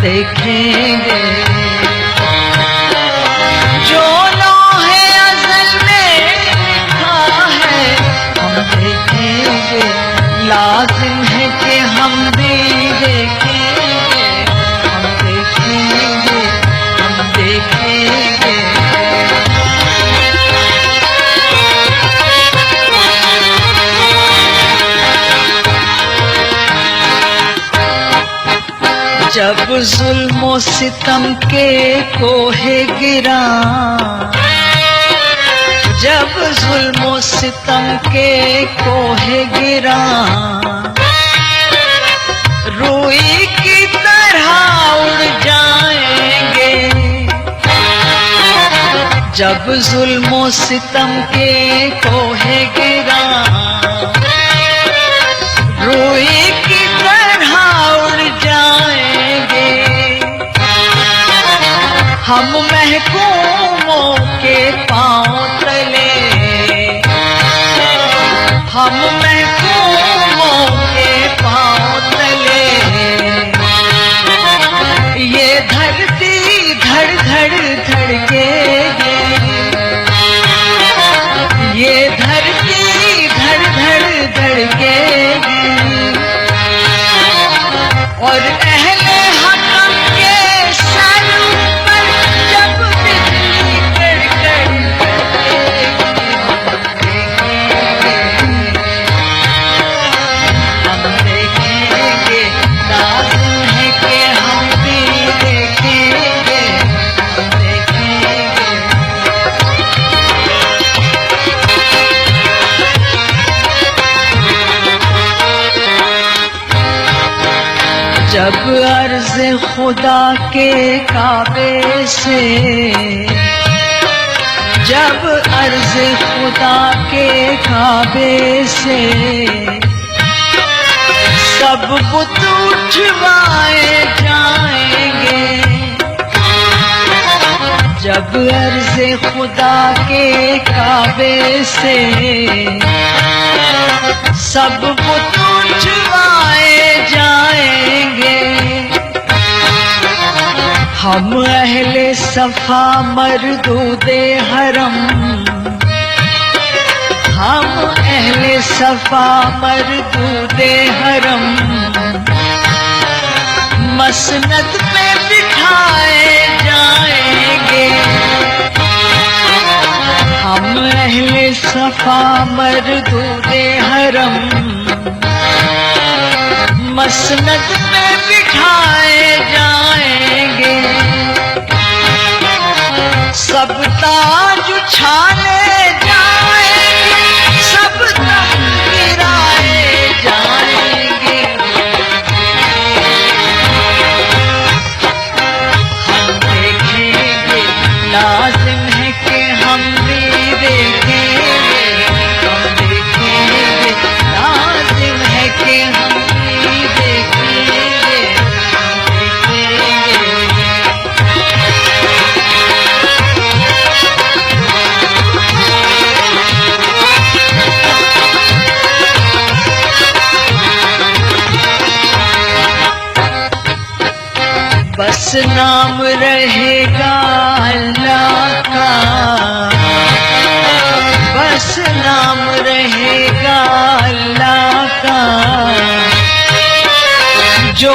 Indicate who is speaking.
Speaker 1: देखेंगे। जो लौहे अज़ल में लिखा है हम देखेंगे, लाज़िम है कि हम भी देखेंगे, हम देखेंगे, हम देखेंगे। जब जुल्म सितम के कोहे गिरा, जब जुल्म सितम के कोहे गिरा, रूई की तरह उड़ जाएंगे। जब जुल्म सितम के कोहे गिरा, रूई की तरह उड़ जाएंगे। हम महकूमों के पांव तले, हम महकूमों के पांव तले, ये धरती धड़ धड़ धड़केगी, ये धरती धड़ धड़ धड़केगी। और अहले हक़ के सर पर जब बिजली कड़कड़ कड़केगी, हम देखेंगे, लाज़िम है कि हम भी देखेंगे, हम देखेंगे। जब अर्ज़ खुदा के काबे से, जब अर्ज़ खुदा के काबे से सब बुत उठवाए जाएंगे। जब अर्ज़ खुदा के काबे से सब बुत उठवाए जाएंगे। हम अहले सफा मरदूदे हरम, हम अहले सफा मरदूदे हरम, मसनद पे बिठाए जाएंगे। हम अहले सफा मरदूदे हरम, मसनद पे बिठाए जाएंगे। सब ताज उछाले जाएंगे, सब दम गिराए जाएंगे। हम देखेंगे, लाज़िम है कि हम भी देखेंगे, हम देखेंगे, लाज़िम है कि हम भी देखेंगे, हम देखेंगे। बस नाम रहेगा अल्लाह का, बस नाम रहेगा अल्लाह का, जो